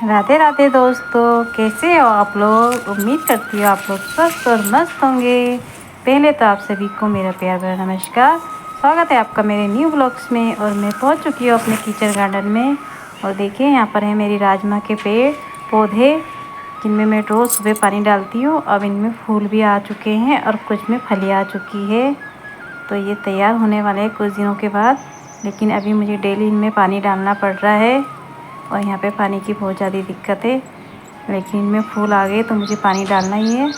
राधे राधे दोस्तों, कैसे हो आप लोग। उम्मीद करती हूँ आप लोग स्वस्थ और मस्त होंगे। पहले तो आप सभी को मेरा प्यार भरा नमस्कार। स्वागत है आपका मेरे न्यू ब्लॉग्स में। और मैं पहुँच चुकी हूँ अपने किचन गार्डन में। और देखिए यहाँ पर है मेरी राजमा के पेड़ पौधे, जिनमें मैं रोज़ सुबह पानी डालती हूँ। अब इनमें फूल भी आ चुके हैं और कुछ में फली आ चुकी है। तो ये तैयार होने वाले हैं कुछ दिनों के बाद, लेकिन अभी मुझे डेली इनमें पानी डालना पड़ रहा है। और यहाँ पे पानी की बहुत ज़्यादा दिक्कत है, लेकिन इनमें फूल आ गए तो मुझे पानी डालना ही है।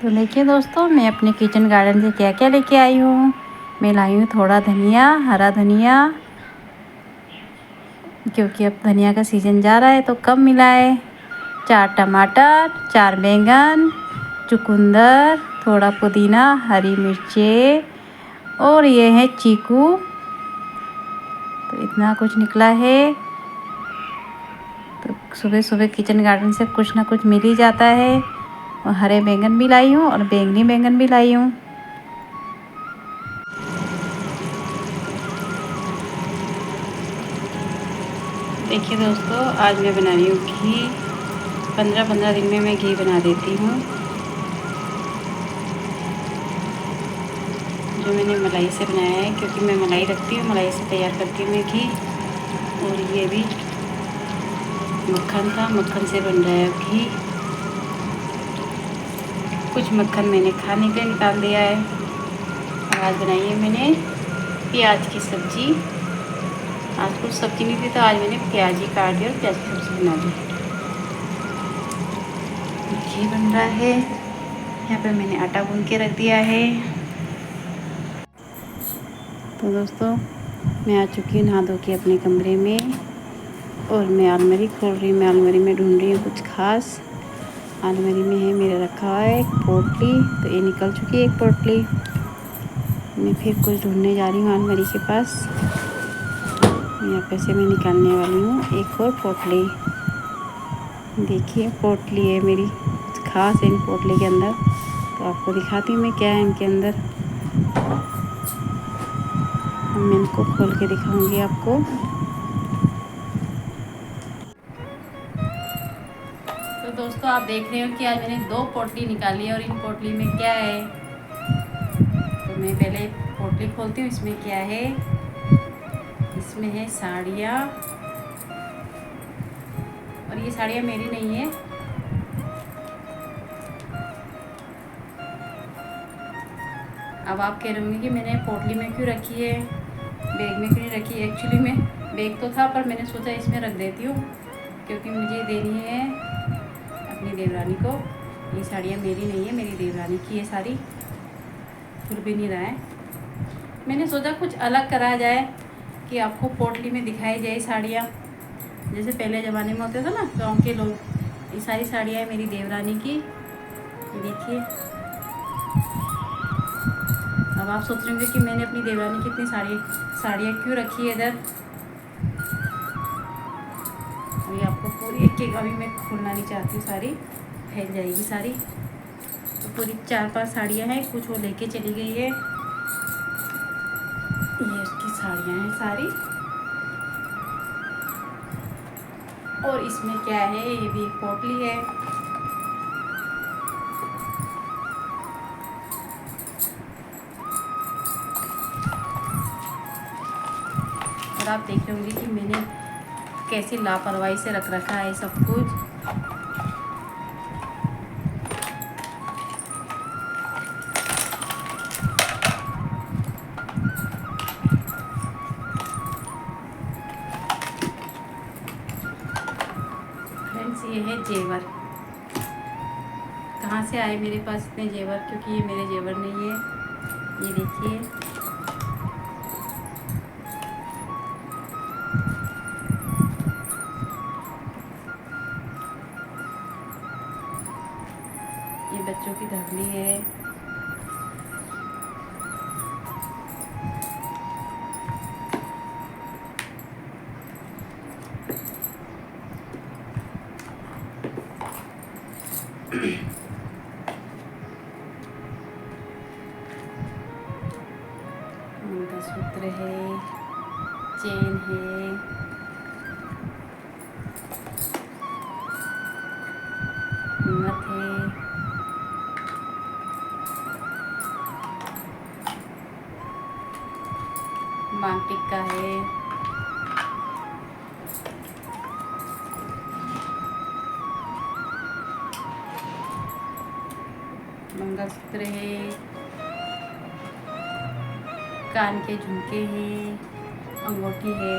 तो देखिए दोस्तों, मैं अपने किचन गार्डन से क्या क्या लेके आई हूँ। मैं लाई हूँ थोड़ा धनिया, हरा धनिया, क्योंकि अब धनिया का सीज़न जा रहा है तो कम मिला है। 4 टमाटर, 4 बैंगन, चुकंदर, थोड़ा पुदीना, हरी मिर्चें और ये है चीकू। तो इतना कुछ निकला है। तो सुबह सुबह किचन गार्डन से कुछ ना कुछ मिल ही जाता है। और हरे बैंगन भी लाई हूँ और बैंगनी बैंगन भी लाई हूँ। देखिए दोस्तों, आज मैं बना रही हूँ घी। 15-15 दिन में मैं घी बना देती हूँ। जो मैंने मलाई से बनाया है, क्योंकि मैं मलाई रखती हूँ, मलाई से तैयार करती हूँ मैं घी। और ये भी मक्खन था, मक्खन से बन रहा है घी। कुछ मक्खन मैंने खाने के लिए निकाल दिया है। और आज बनाई है मैंने प्याज की सब्ज़ी। आज कुछ सब्ज़ी नहीं थी तो आज मैंने प्याज ही काट दिया और प्याज की सब्ज़ी बना दी। घी बन रहा है। यहाँ पे मैंने आटा गूंद के रख दिया है। तो दोस्तों, मैं आ चुकी हूँ नहा धो के अपने कमरे में। और मैं अलमारी खोल रही हूँ। मैं अलमारी में ढूंढ रही हूँ कुछ खास। अलमारी में है मेरा रखा हुआ है एक पोटली, तो ये निकल चुकी है एक पोटली। मैं फिर कुछ ढूंढने जा रही हूँ अलमारी के पास। यहाँ पे से मैं निकालने वाली हूँ एक और पोटली। देखिए पोटली है मेरी, कुछ खास है इन पोटली के अंदर। तो आपको दिखाती हूँ मैं क्या है इनके अंदर। मैं इनको खोल के दिखाऊंगी आपको। तो दोस्तों, आप देख रहे हो कि आज मैंने 2 पोटली निकाली है। और इन पोटली में क्या है, तो मैं पहले पोटली खोलती हूँ। इसमें क्या है, इसमें है साड़ियाँ। और ये साड़ियाँ मेरी नहीं है। अब आप कह रहे होंगे कि मैंने पोटली में क्यों रखी है, बैग में क्यों नहीं रखी। एक्चुअली में बैग तो था, पर मैंने सोचा इसमें रख देती हूँ, क्योंकि मुझे देनी है अपनी देवरानी को। ये साड़ियाँ मेरी नहीं है, मेरी देवरानी की ये साड़ी। खुल भी नहीं रहा है। मैंने सोचा कुछ अलग करा जाए, कि आपको पोटली में दिखाई जाए साड़ियाँ, जैसे पहले ज़माने में होते थे ना गाँव के लोग। ये सारी साड़ियाँ है मेरी देवरानी की। देखिए, अब आप सोच रहे होंगे कि मैंने अपनी देवरानी की इतनी साड़ियाँ क्यों रखी है इधर। अभी आपको पूरी एक अभी मैं खोलना नहीं चाहती हूँ, सारी फैल जाएगी सारी। तो पूरी 4-5 साड़ियाँ हैं, कुछ वो लेके चली गई है। ये उसकी साड़ियाँ हैं सारी। और इसमें क्या है, ये भी एक पोटली है। और आप देख रहे होंगे कि मैंने कैसे लापरवाही से रख रखा है सब कुछ। फ्रेंड्स, ये है जेवर। कहाँ से आए मेरे पास इतने जेवर, क्योंकि ये मेरे जेवर नहीं है। ये देखिए, ये बच्चों की धगली है। मंगलसूत्र है, चेन है, मांग टिक्का है, मंगलसूत्र है, कान के झुमके हैं, अंगूठी है,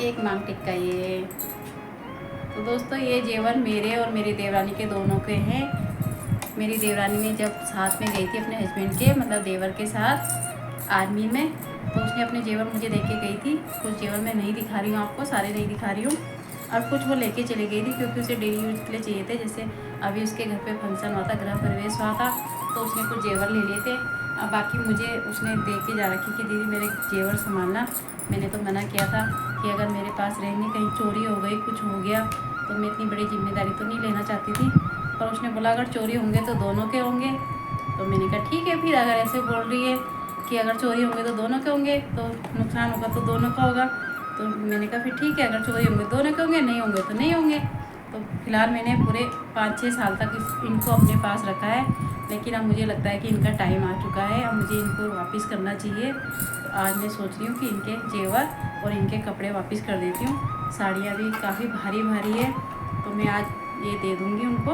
एक मांग टिक्का ये है। तो दोस्तों ये जेवर मेरे और मेरी देवरानी के दोनों के हैं। मेरी देवरानी ने जब साथ में गई थी अपने हस्बैंड के मतलब देवर के साथ आर्मी में, तो उसने अपने जेवर मुझे दे के गई थी। कुछ जेवर मैं नहीं दिखा रही हूँ आपको, सारे नहीं दिखा रही हूँ, और कुछ वो लेके चली गई थी क्योंकि उसे डेली यूज के लिए चाहिए थे। जैसे अभी उसके घर पे फंक्शन हुआ था, गृह प्रवेश हुआ था, तो उसने कुछ जेवर ले लिए थे। अब बाकी मुझे उसने दे के जा रखी कि दीदी मेरे जेवर संभालना। मैंने तो मना किया था कि अगर मेरे पास रहेंगे, कहीं चोरी हो गई, कुछ हो गया, तो मैं इतनी बड़ी जिम्मेदारी तो नहीं लेना चाहती थी। पर उसने बोला अगर चोरी होंगे तो दोनों के होंगे। तो मैंने कहा ठीक है, फिर अगर ऐसे बोल रही है कि अगर चोरी होंगे तो दोनों के होंगे, तो नुकसान होगा तो दोनों का होगा। तो मैंने कहा फिर ठीक है, अगर चोरी होंगे दोनों के होंगे, नहीं होंगे तो नहीं होंगे। तो फिलहाल मैंने पूरे 5-6 साल तक इनको अपने पास रखा है, लेकिन अब मुझे लगता है कि इनका टाइम आ चुका है, अब मुझे इनको वापस करना चाहिए। तो आज मैं सोच रही हूँ कि इनके जेवर और इनके कपड़े वापस कर देती हूँ। साड़ियाँ भी काफ़ी भारी भारी है, तो मैं आज ये दे दूँगी उनको,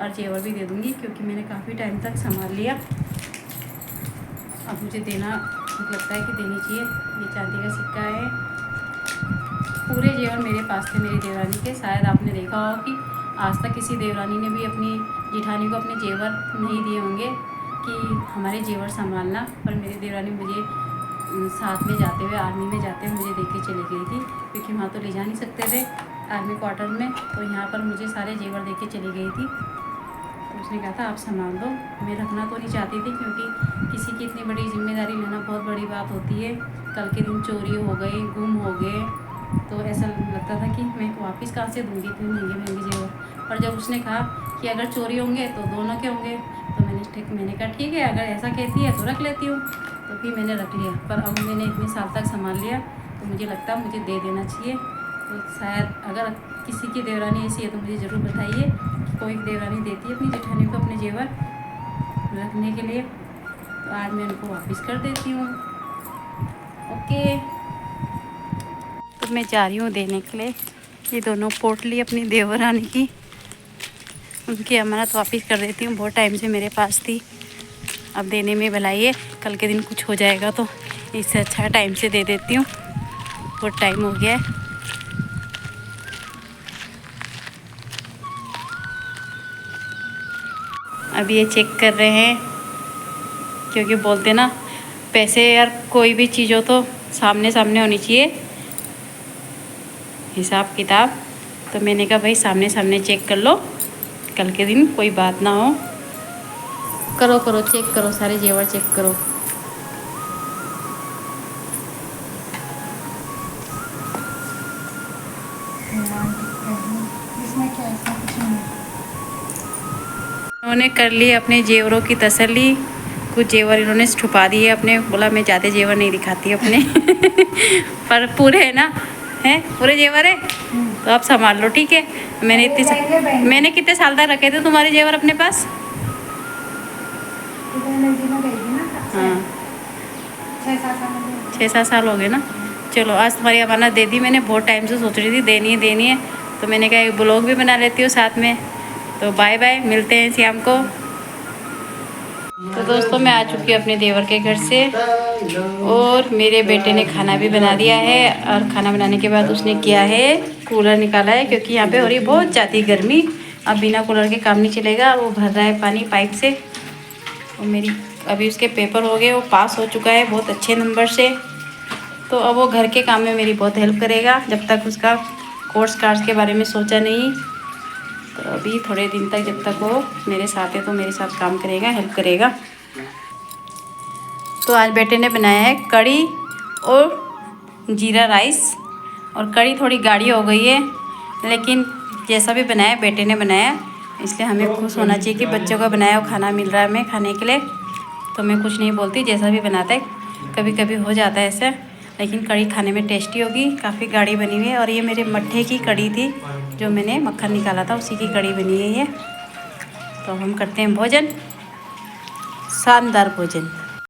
और जेवर भी दे दूँगी क्योंकि मैंने काफ़ी टाइम तक संभाल लिया। अब मुझे देना लगता है कि देनी चाहिए। ये चांदी का सिक्का है। पूरे जेवर मेरे पास थे मेरी देवरानी के। शायद आपने देखा होगा कि आज तक किसी देवरानी ने भी अपनी जिठानी को अपने जेवर नहीं दिए होंगे कि हमारे जेवर संभालना। पर मेरी देवरानी मुझे साथ में जाते हुए, आर्मी में जाते हुए मुझे देके चली गई थी, क्योंकि वहाँ तो ले जा नहीं सकते थे आर्मी क्वार्टर में। तो यहाँ पर मुझे सारे जेवर देके चली गई थी। तो उसने कहा था आप संभाल दो। मैं रखना तो नहीं चाहती थी, क्योंकि किसी की इतनी बड़ी जिम्मेदारी लेना बहुत बड़ी बात होती है। कल के दिन चोरी हो गई, गुम हो गए, तो ऐसा लगता था कि मैं वापस कहाँ से दूँगी इतनी महंगी महंगी जेवर। पर जब उसने कहा कि अगर चोरी होंगे तो दोनों के होंगे, तो मैंने कहा ठीक है, अगर ऐसा कहती है तो रख लेती हूँ। तो फिर मैंने रख लिया। पर अब मैंने इतने साल तक संभाल लिया, तो मुझे लगता है मुझे दे देना चाहिए। तो शायद अगर किसी की देवरानी ऐसी है तो मुझे ज़रूर बताइए कि कोई देवरानी देती है अपनी जेठानी को अपने जेवर रखने के लिए। तो आज मैं उनको वापस कर देती हूँ। ओके, तो मैं जा रही हूँ देने के लिए। ये दोनों पोटली अपनी देवरानी की, उनकी अमानत वापस कर देती हूँ। बहुत टाइम से मेरे पास थी, अब देने में भलाई है। कल के दिन कुछ हो जाएगा तो इससे अच्छा टाइम से दे देती हूँ। बहुत टाइम हो गया है। अब ये चेक कर रहे हैं, क्योंकि बोलते ना पैसे यार कोई भी चीज़ हो तो सामने सामने होनी चाहिए हिसाब किताब। तो मैंने कहा भाई सामने सामने चेक कर लो, कल के दिन कोई बात ना हो। करो करो चेक करो, सारे जेवर चेक करो। उन्होंने कर लिए अपने जेवरों की तसल्ली। कुछ जेवर इन्होंने छुपा दिए अपने, बोला मैं ज़्यादा जेवर नहीं दिखाती अपने पर पूरे है ना, हैं पूरे जेवर है, तो आप संभाल लो ठीक है। मैंने कितने साल तक रखे थे तुम्हारे जेवर अपने पास? हाँ 6-7 साल हो गए ना। चलो आज तुम्हारी अमानत दे दी मैंने। बहुत टाइम से सोच रही थी देनी है, तो मैंने कहा एक ब्लॉग भी बना लेती हूँ साथ में। तो बाय बाय, मिलते हैं शाम को। तो दोस्तों मैं आ चुकी हूँ अपने देवर के घर से, और मेरे बेटे ने खाना भी बना दिया है। और खाना बनाने के बाद उसने किया है, कूलर निकाला है, क्योंकि यहाँ पे हो रही बहुत ज़्यादा गर्मी। अब बिना कूलर के काम नहीं चलेगा। वो भर रहा है पानी पाइप से। और मेरी अभी उसके पेपर हो गए, वो पास हो चुका है बहुत अच्छे नंबर से। तो अब वो घर के काम में मेरी बहुत हेल्प करेगा। जब तक उसका कोर्स कार्स के बारे में सोचा नहीं, तो अभी थोड़े दिन तक जब तक वो मेरे साथ है तो मेरे साथ काम करेगा, हेल्प करेगा। तो आज बेटे ने बनाया है कड़ी और जीरा राइस। और कड़ी थोड़ी गाढ़ी हो गई है, लेकिन जैसा भी बनाया बेटे ने बनाया, इसलिए हमें खुश होना चाहिए कि बच्चों का बनाया हुआ खाना मिल रहा है हमें खाने के लिए। तो मैं कुछ नहीं बोलती, जैसा भी बनाता है। कभी कभी हो जाता है ऐसा, लेकिन कड़ी खाने में टेस्टी होगी। काफ़ी गाढ़ी बनी हुई है। और ये मेरे मट्ठे की कड़ी थी, जो मैंने मक्खन निकाला था उसी की कड़ी बनी है ये। तो हम करते हैं भोजन, शानदार भोजन।